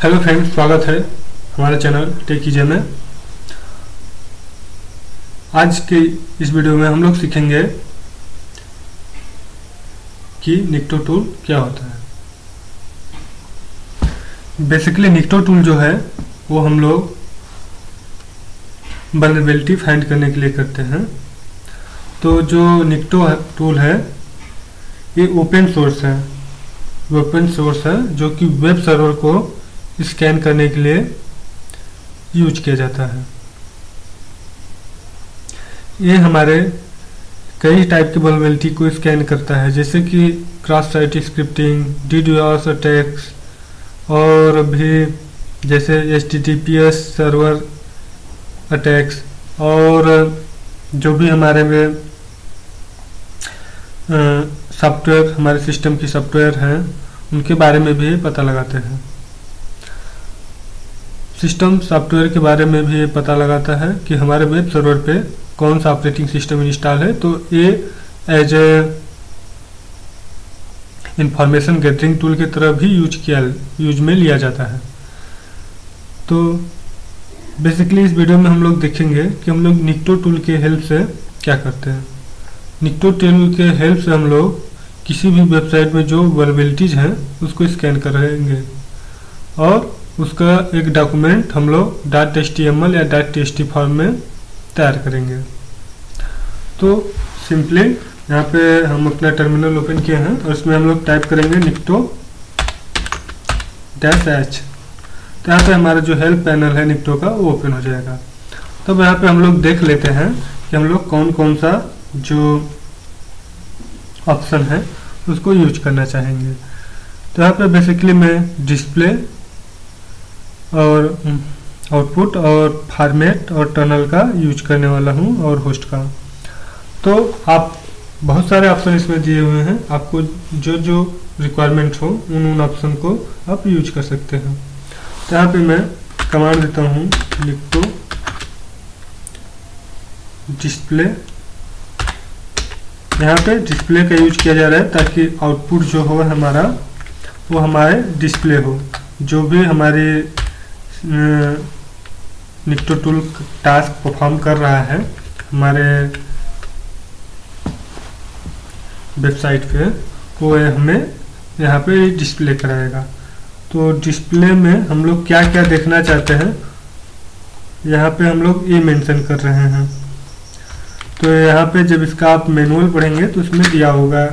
Hello friends, स्वागत है हमारे चैनल टेकीजे में। आज के इस वीडियो में हम लोग सीखेंगे कि निक्टो टूल क्या होता है। बेसिकली निक्टो टूल जो है वो हम लोग वल्नरेबिलिटी फाइंड करने के लिए करते हैं। तो जो निक्टो टूल है ये ओपन सोर्स है, जो कि वेब सर्वर को स्कैन करने के लिए यूज किया जाता है। ये हमारे कई टाइप की वल्नरेबिलिटी को स्कैन करता है, जैसे कि cross site scripting, DDoS attacks और भी जैसे HTTPS सर्वर अटैक्स, और जो भी हमारे में सॉफ्टवेयर, हमारे सिस्टम की सॉफ्टवेयर हैं उनके बारे में भी पता लगाते हैं। सिस्टम सॉफ्टवेयर के बारे में भी ये पता लगाता है कि हमारे वेब सर्वर पे कौन सा ऑपरेटिंग सिस्टम इंस्टॉल है। तो ये as a information gathering tool की तरह भी यूज में लिया जाता है। तो बेसिकली इस वीडियो में हम लोग देखेंगे कि हम लोग निक्टो टूल के हेल्प से क्या करते हैं। निक्टो टूल के हेल्प से हम लोग किसी भी वेबसाइट में जो वल्नरेबिलिटीज हैं उसको स्कैन करेंगे और उसका एक डॉक्यूमेंट हम लोग .html या .txt फॉर्म में तैयार करेंगे। तो सिंपली यहाँ पे हम अपना टर्मिनल ओपन किए हैं और इसमें हम लोग टाइप करेंगे निक्टो -h। तो यहाँ पे हमारा जो हेल्प पैनल है निक्टो का वो ओपन हो जाएगा। तब यहाँ पे हम लोग देख लेते हैं कि हम लोग कौन कौन सा जो ऑप्शन है उसको यूज करना चाहेंगे। तो यहाँ पे बेसिकली मैं डिस्प्ले और आउटपुट और फॉर्मेट और टनल का यूज करने वाला हूँ और होस्ट का। तो आप बहुत सारे ऑप्शन इसमें दिए हुए हैं, आपको जो जो रिक्वायरमेंट हो उन ऑप्शन को आप यूज कर सकते हैं। तो यहाँ पे मैं कमांड देता हूँ निक्टो डिस्प्ले। यहाँ पे डिस्प्ले का यूज किया जा रहा है ताकि आउटपुट जो हो हमारा वो हमारे डिस्प्ले हो। जो भी हमारे निक्टो टूल टास्क परफॉर्म कर रहा है हमारे वेबसाइट पे वो हमें यहाँ पे डिस्प्ले कराएगा। तो डिस्प्ले में हम लोग क्या क्या देखना चाहते हैं यहाँ पे हम लोग ये मेंशन कर रहे हैं। तो यहाँ पे जब इसका आप मैनुअल पढ़ेंगे तो उसमें दिया होगा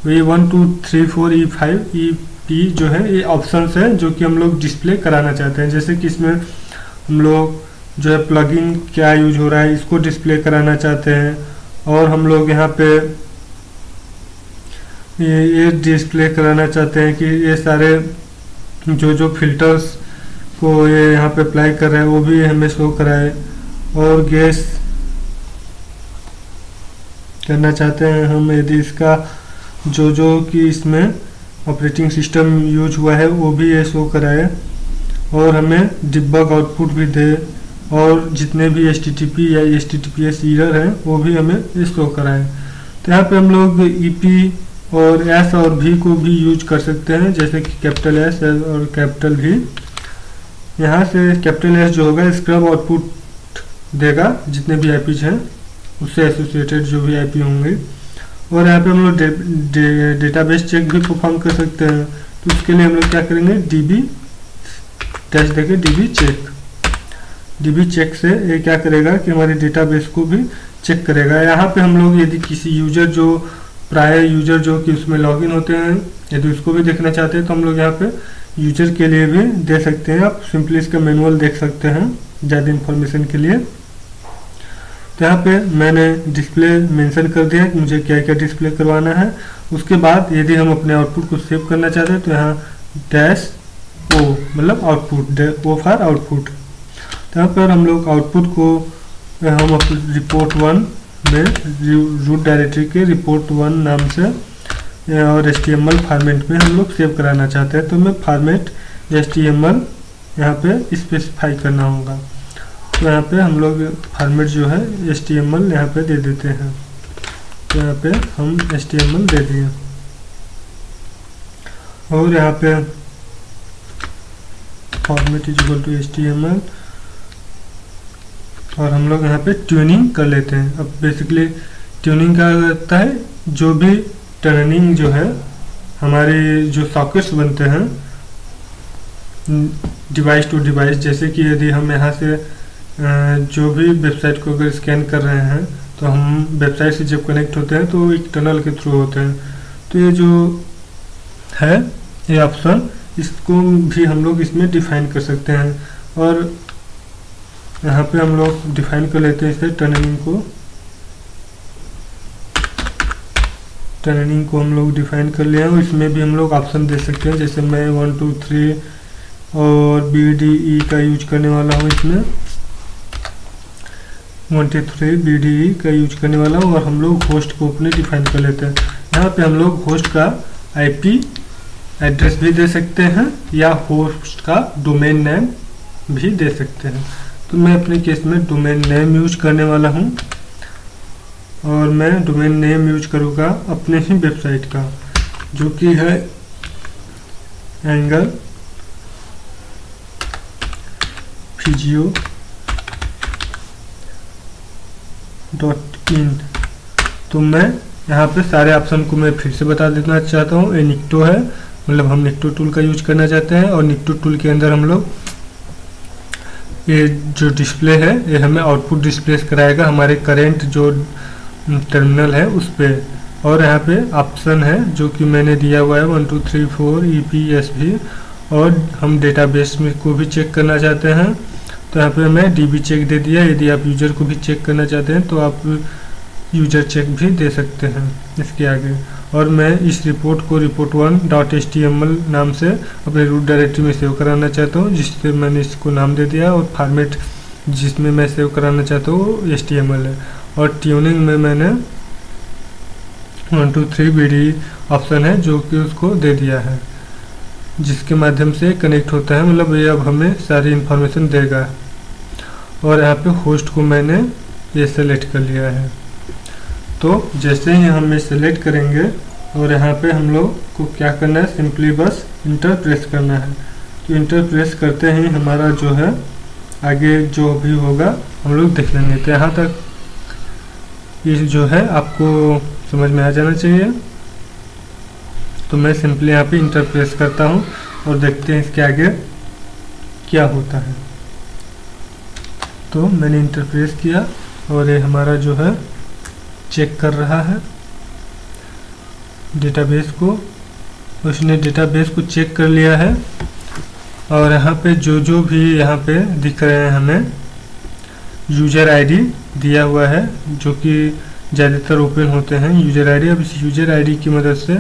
ये 1 2 3 4 E5 EP जो है ये ऑप्शंस है जो कि हम लोग डिस्प्ले कराना चाहते हैं। जैसे कि इसमें हम लोग जो है प्लगइन क्या यूज हो रहा है इसको डिस्प्ले कराना चाहते हैं, और हम लोग यहाँ पे ये डिस्प्ले कराना चाहते हैं कि ये सारे जो फिल्टर्स को ये यहाँ पे अप्लाई कर रहे हैं वो भी हमें शो कराए, और गैस करना चाहते हैं हम यदि इसका जो कि इसमें ऑपरेटिंग सिस्टम यूज हुआ है वो भी ये शो कराए, और हमें डिबग आउटपुट भी दे, और जितने भी HTTP या HTTPS एरर हैं वो भी हमें ये शो कराए। तो यहाँ पे हम लोग EP और S और V को भी यूज कर सकते हैं, जैसे कि कैपिटल S और कैपिटल V। यहाँ से कैपिटल S जो होगा स्क्रब आउटपुट देगा जितने भी IPs हैं उससे एसोसिएटेड जो भी IP होंगे, और यहाँ पे हम लोग डेटाबेस चेक भी परफॉर्म कर सकते हैं। तो उसके लिए हम लोग क्या करेंगे DB टैच देके DB चेक से ये क्या करेगा कि हमारे डेटाबेस को भी चेक करेगा। यहाँ पे हम लोग यदि किसी यूजर जो प्रायर यूजर जो कि उसमें लॉगिन होते हैं यदि उसको भी देखना चाहते हैं तो हम लोग यहाँ पे यूजर के लिए भी दे सकते हैं। आप सिंपली इसका मैनुअल देख सकते हैं ज़्यादा इंफॉर्मेशन के लिए। तो यहाँ पे मैंने डिस्प्ले मेंशन कर दिया कि मुझे क्या क्या डिस्प्ले करवाना है। उसके बाद यदि हम अपने आउटपुट को सेव करना चाहते हैं तो यहाँ -O मतलब आउटपुट, O फॉर आउटपुट। तो यहाँ पर हम लोग आउटपुट को हम रिपोर्ट 1 में रूट डायरेक्टरी के रिपोर्ट 1 नाम से और HTML फॉर्मेट में हम लोग सेव कराना चाहते हैं। तो मैं फॉर्मेट HTML यहाँ पे स्पेसिफाई करना होगा। तो यहाँ पे हम लोग फॉर्मेट जो है HTML यहाँ पे दे देते हैं। तो यहाँ पे हम HTML दे दिए, और यहाँ पे format is equal to HTML और हम लोग यहाँ पे ट्यूनिंग कर लेते हैं। अब बेसिकली ट्यूनिंग क्या करता है, जो भी टर्निंग जो है हमारे जो सॉकेट्स बनते हैं डिवाइस टू डिवाइस, जैसे कि यदि हम यहाँ से जो भी वेबसाइट को अगर स्कैन कर रहे हैं तो हम वेबसाइट से जब कनेक्ट होते हैं तो एक टनल के थ्रू होते हैं, तो ये जो है ये ऑप्शन इसको भी हम लोग इसमें डिफाइन कर सकते हैं। और यहाँ पे हम लोग डिफाइन कर लेते हैं इसे टर्निंग को हम लोग डिफाइन कर लिया है। इसमें भी हम लोग ऑप्शन दे सकते हैं, जैसे मैं 1 2 3 और BDE का यूज करने वाला हूँ, इसमें 1 2 3 BDE का यूज करने वाला हूँ। और हम लोग होस्ट को अपने डिफाइन कर लेते हैं। यहाँ पे हम लोग होस्ट का IP एड्रेस भी दे सकते हैं या होस्ट का डोमेन नेम भी दे सकते हैं। तो मैं अपने केस में डोमेन नेम यूज करने वाला हूँ और मैं डोमेन नेम यूज करूँगा अपने ही वेबसाइट का, जो कि है एंगल फिजियो.in। तो मैं यहाँ पे सारे ऑप्शन को मैं फिर से बता देना चाहता हूँ। ये निक्टो है, मतलब हम निक्टो टूल का यूज करना चाहते हैं और निक्टो टूल के अंदर हम लोग ये जो डिस्प्ले है ये हमें आउटपुट डिस्प्ले कराएगा हमारे करेंट जो टर्मिनल है उस पर। और यहाँ पे ऑप्शन है जो कि मैंने दिया हुआ है 1 2 3 4 EPSV। और हम डेटाबेस में को भी चेक करना चाहते हैं तो यहाँ पे मैं DB चेक दे दिया। यदि आप यूजर को भी चेक करना चाहते हैं तो आप यूजर चेक भी दे सकते हैं इसके आगे। और मैं इस रिपोर्ट को report1.html नाम से अपने रूट डायरेक्टरी में सेव कराना चाहता हूँ, जिससे मैंने इसको नाम दे दिया। और फॉर्मेट जिसमें मैं सेव कराना चाहता हूँ वो HTML है। और ट्यूनिंग में मैंने 1 2 3 BDE ऑप्शन है जो कि उसको दे दिया है, जिसके माध्यम से कनेक्ट होता है, मतलब ये अब हमें सारी इन्फॉर्मेशन देगा। और यहाँ पे होस्ट को मैंने ये सेलेक्ट कर लिया है। तो जैसे ही हम ये सेलेक्ट करेंगे और यहाँ पे हम लोग को क्या करना है, सिंपली बस इंटर प्रेस करना है। तो इंटर प्रेस करते ही हमारा जो है आगे जो भी होगा हम लोग देख लेंगे। तो यहाँ तक ये जो है आपको समझ में आ जाना चाहिए। तो मैं सिंपली यहाँ पे इंटर प्रेस करता हूँ और देखते हैं इसके आगे क्या होता है। तो मैंने इंटर प्रेस किया और ये हमारा जो है चेक कर रहा है डेटाबेस को। उसने डेटाबेस को चेक कर लिया है और यहाँ पे जो भी यहाँ पे दिख रहे हैं हमें यूजर आईडी दिया हुआ है, जो कि ज़्यादातर ओपन होते हैं यूजर आईडी। अब इस यूजर आईडी की मदद से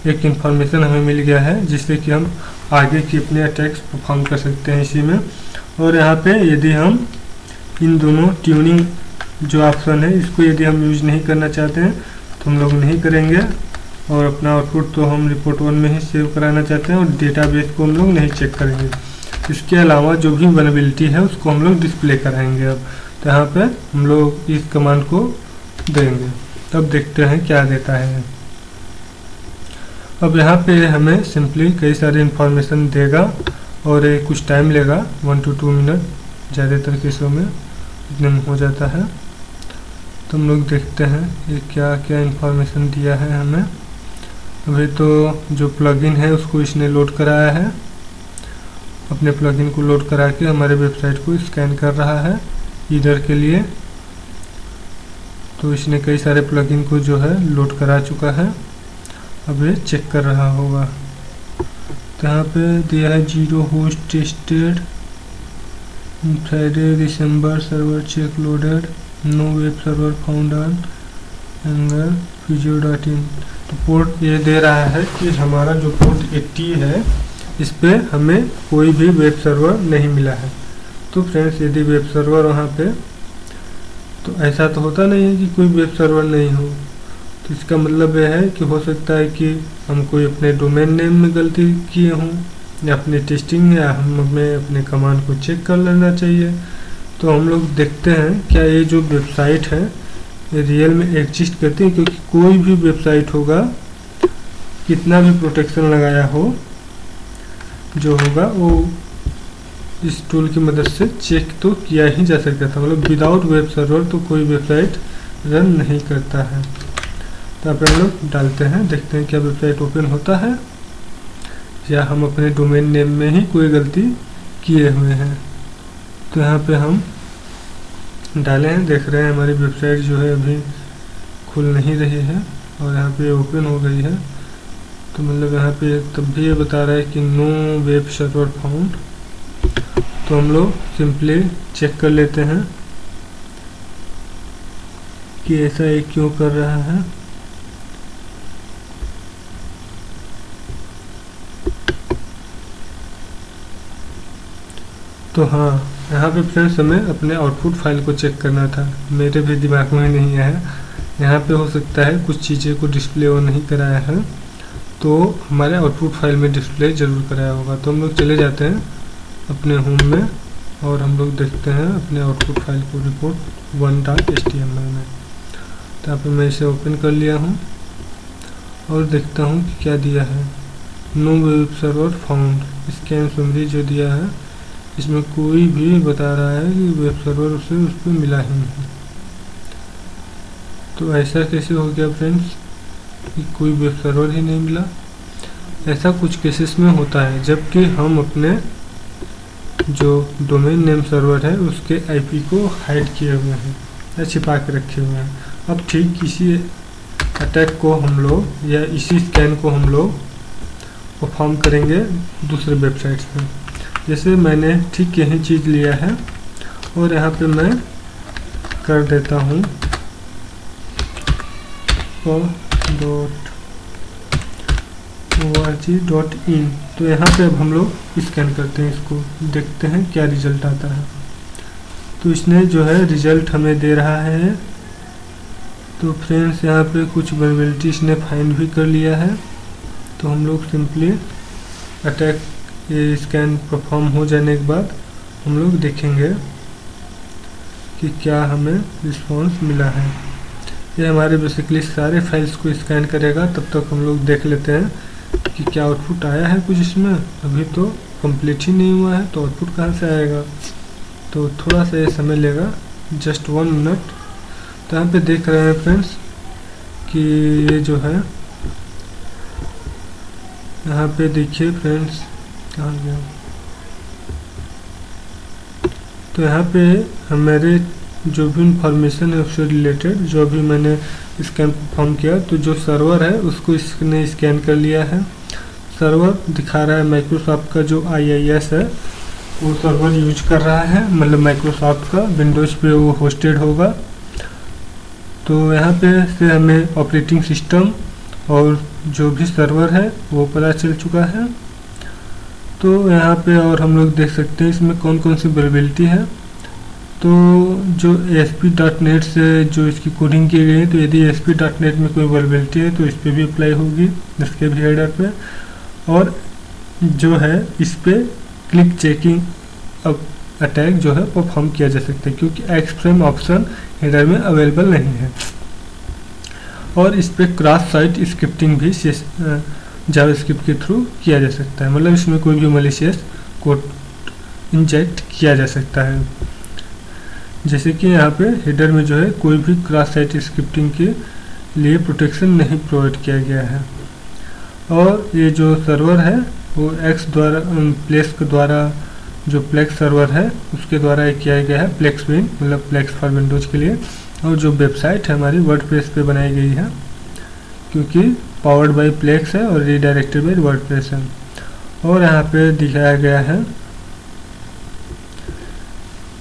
एक इन्फॉर्मेशन हमें मिल गया है जिससे कि हम आगे की अपने अटैक्स परफॉर्म कर सकते हैं इसी में। और यहाँ पे यदि हम इन दोनों ट्यूनिंग जो ऑप्शन है इसको यदि हम यूज नहीं करना चाहते हैं तो हम लोग नहीं करेंगे। और अपना आउटपुट तो हम report1 में ही सेव कराना चाहते हैं और डेटाबेस को हम लोग नहीं चेक करेंगे। इसके अलावा जो भी वल्नरेबिलिटी है उसको हम लोग डिस्प्ले कराएंगे। अब तो यहाँ पे हम लोग इस कमांड को देंगे, तब देखते हैं क्या देता है। अब यहाँ पे हमें सिंपली कई सारी इंफॉर्मेशन देगा और ये कुछ टाइम लेगा, 1 to 2 मिनट ज़्यादातर केसों में इतने में हो जाता है। तो हम लोग देखते हैं ये क्या क्या इंफॉर्मेशन दिया है हमें। अभी तो जो प्लगइन है उसको इसने लोड कराया है, अपने प्लगइन को लोड करा के हमारे वेबसाइट को स्कैन कर रहा है इधर के लिए। तो इसने कई सारे प्लगइन को जो है लोड करा चुका है, अब ये चेक कर रहा होगा। तो यहाँ पे दिया है 0 host tested, Friday December server check loaded, no web server found on angle फिजियो.in। तो पोर्ट ये दे रहा है कि हमारा जो पोर्ट 80 है इस पे हमें कोई भी वेब सर्वर नहीं मिला है। तो फ्रेंड्स यदि वेब सर्वर वहाँ पे, तो ऐसा तो होता नहीं है कि कोई वेब सर्वर नहीं हो। तो इसका मतलब यह है कि हो सकता है कि हम कोई अपने डोमेन नेम में गलती किए हों या अपनी टेस्टिंग, या हमें अपने कमांड को चेक कर लेना चाहिए। तो हम लोग देखते हैं क्या ये जो वेबसाइट है ये रियल में एग्जिस्ट करती है, क्योंकि कोई भी वेबसाइट होगा कितना भी प्रोटेक्शन लगाया हो जो होगा वो इस टूल की मदद से चेक तो किया ही जा सकता था। मतलब विदाउट वेब सर्वर तो कोई वेबसाइट रन नहीं करता है। तो यहाँ पे हम लोग डालते हैं, देखते हैं क्या वेबसाइट ओपन होता है या हम अपने डोमेन नेम में ही कोई गलती किए हुए हैं। तो यहाँ पे हम डाले हैं, देख रहे हैं हमारी वेबसाइट जो है अभी खुल नहीं रही है और यहाँ पे ओपन हो गई है। तो मतलब यहाँ पे तब भी ये बता रहा है कि नो वेब सर्वर फाउंड। तो हम लोग सिंपली चेक कर लेते हैं कि ऐसा ये क्यों कर रहा है। तो हाँ, यहाँ पे फ्रेंड्स हमें अपने आउटपुट फाइल को चेक करना था, मेरे भी दिमाग में नहीं है। यहाँ पे हो सकता है कुछ चीज़ें को डिस्प्ले वो नहीं कराया है, तो हमारे आउटपुट फाइल में डिस्प्ले ज़रूर कराया होगा। तो हम लोग चले जाते हैं अपने होम में और हम लोग देखते हैं अपने आउटपुट फाइल को report 1.html में। तो यहाँ पे मैं इसे ओपन कर लिया हूँ और देखता हूँ कि क्या दिया है। No web server found, scan summary जो दिया है इसमें कोई भी बता रहा है कि वेब सर्वर उस पर मिला ही नहीं। तो ऐसा कैसे हो गया फ्रेंड्स कि कोई वेब सर्वर ही नहीं मिला? ऐसा कुछ केसेस में होता है जबकि हम अपने जो डोमेन नेम सर्वर है उसके आईपी को हाइड किए हुए हैं या छिपा के रखे हुए हैं। अब ठीक इसी अटैक को हम लोग या इसी स्कैन को हम लोग परफॉर्म करेंगे दूसरे वेबसाइट्स में। जैसे मैंने ठीक यही चीज़ लिया है और यहाँ पे मैं कर देता हूँ .org.in। तो यहाँ पे अब हम लोग स्कैन करते हैं इसको, देखते हैं क्या रिजल्ट आता है। तो इसने जो है रिजल्ट हमें दे रहा है। तो फ्रेंड्स यहाँ पे कुछ वल्नरेबिलिटी इसने फाइंड भी कर लिया है। तो हम लोग सिंपली अटैक ये स्कैन परफॉर्म हो जाने के बाद हम लोग देखेंगे कि क्या हमें रिस्पॉन्स मिला है। ये हमारे बेसिकली सारे फाइल्स को स्कैन करेगा। तब तक हम लोग देख लेते हैं कि क्या आउटपुट आया है कुछ इसमें। अभी तो कंप्लीट ही नहीं हुआ है तो आउटपुट कहाँ से आएगा। तो थोड़ा सा ये समय लेगा, जस्ट 1 मिनट। तो यहाँ पे देख रहे हैं फ्रेंड्स कि ये जो है यहाँ पे देखिए फ्रेंड्स कहाँ गया। तो यहाँ पे हमारे जो भी इंफॉर्मेशन है उससे रिलेटेड जो भी मैंने स्कैन परफॉर्म किया, तो जो सर्वर है उसको इसने स्कैन कर लिया है। सर्वर दिखा रहा है माइक्रोसॉफ्ट का जो IIS है वो सर्वर यूज कर रहा है, मतलब माइक्रोसॉफ्ट का विंडोज़ पे वो होस्टेड होगा। तो यहाँ पे से हमें ऑपरेटिंग सिस्टम और जो भी सर्वर है वो पता चल चुका है। तो यहाँ पे और हम लोग देख सकते हैं इसमें कौन कौन सी वल्नरेबिलिटी है। तो जो ASP.NET से जो इसकी कोडिंग की गई है, तो यदि ASP.NET में कोई वल्नरेबिलिटी है तो इस पर भी अप्लाई होगी, इसके भी हेडर पे। और जो है इस पर क्लिक चेकिंग अटैक जो है परफॉर्म किया जा सकता है क्योंकि एक्सफ्रेम ऑप्शन हेडर में अवेलेबल नहीं है। और इस पर क्रॉस साइट स्क्रिप्टिंग भी जावास्क्रिप्ट के थ्रू किया जा सकता है, मतलब इसमें कोई भी मलिशियस कोड इंजेक्ट किया जा सकता है। जैसे कि यहाँ पे हेडर में जो है कोई भी क्रॉस साइट स्क्रिप्टिंग के लिए प्रोटेक्शन नहीं प्रोवाइड किया गया है। और ये जो सर्वर है वो प्लेक्स के द्वारा जो प्लेक्स सर्वर है उसके द्वारा किया गया है, प्लेक्स विन मतलब प्लेक्स फॉर विंडोज़ के लिए। और जो वेबसाइट है हमारी वर्डप्रेस पे बनाई गई है क्योंकि पावर्ड बाय प्लेक्स है और रीडायरेक्टेड बाय वर्डप्रेस है। और यहाँ पे दिखाया गया है,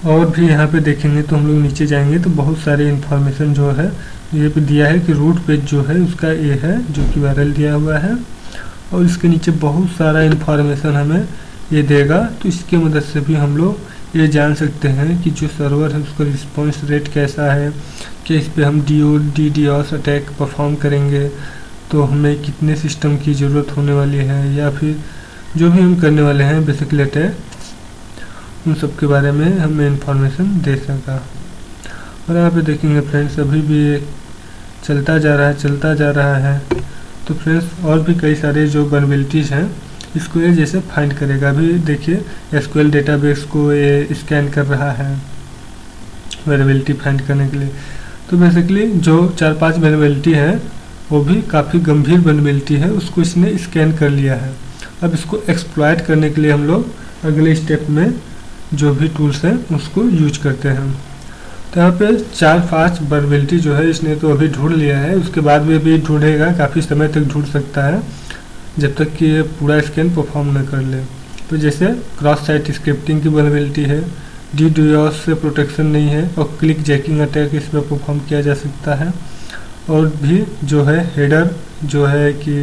और भी यहाँ पे देखेंगे तो हम लोग नीचे जाएंगे तो बहुत सारी इन्फॉर्मेशन जो है ये पे दिया है कि रूट पेज जो है उसका ये है जो कि वायरल दिया हुआ है। और इसके नीचे बहुत सारा इन्फॉर्मेशन हमें ये देगा। तो इसके मदद से भी हम लोग ये जान सकते हैं कि जो सर्वर है उसका रिस्पॉन्स रेट कैसा है, कि इस पर हम DDoS अटैक परफॉर्म करेंगे तो हमें कितने सिस्टम की ज़रूरत होने वाली है, या फिर जो भी हम करने वाले हैं बेसिकली अटैक, उन सब के बारे में हमें इंफॉर्मेशन दे सका। और यहाँ पे देखेंगे फ्रेंड्स अभी भी चलता जा रहा है। तो फ्रेंड्स और भी कई सारे जो वल्नरेबिलिटीज़ हैं इसको ये जैसे फाइंड करेगा। अभी देखिए एसक्यूएल डेटाबेस को ये स्कैन कर रहा है वेरिएबिलिटी फाइंड करने के लिए। तो बेसिकली जो 4-5 वेरिएबिलिटी है वो भी काफ़ी गंभीर वेरिएबिलिटी है, उसको इसने स्कैन कर लिया है। अब इसको एक्सप्लॉइट करने के लिए हम लोग अगले स्टेप में जो भी टूल्स हैं उसको यूज करते हैं। तो यहाँ पे 4-5 वेरिएबिलिटी जो है इसने तो अभी ढूंढ लिया है, उसके बाद भी अभी ढूंढेगा, काफ़ी समय तक ढूंढ सकता है जब तक कि ये पूरा स्कैन परफॉर्म न कर ले। तो जैसे क्रॉस साइट स्क्रिप्टिंग की वेरिएबिलिटी है, DDoS से प्रोटेक्शन नहीं है और क्लिक जैकिंग अटैक इसमें परफॉर्म किया जा सकता है। और भी जो है हेडर जो है कि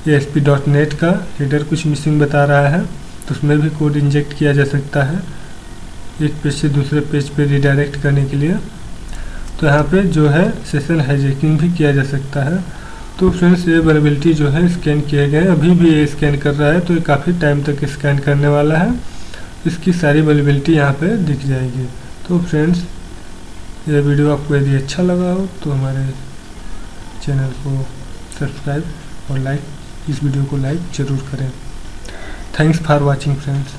ASP.NET का हेडर कुछ मिसिंग बता रहा है, तो उसमें भी कोड इंजेक्ट किया जा सकता है एक पेज से दूसरे पेज पे रिडायरेक्ट करने के लिए। तो यहाँ पे जो है सेशन हाईजैकिंग भी किया जा सकता है। तो फ्रेंड्स ये वेरिएबिलिटी जो है स्कैन किए गए, अभी भी ये स्कैन कर रहा है, तो ये काफ़ी टाइम तक स्कैन करने वाला है। इसकी सारी वेरिएबिलिटी यहाँ पे दिख जाएगी। तो फ्रेंड्स ये वीडियो आपको यदि अच्छा लगा हो तो हमारे चैनल को सब्सक्राइब और लाइक, इस वीडियो को लाइक ज़रूर करें। Thanks for watching friends.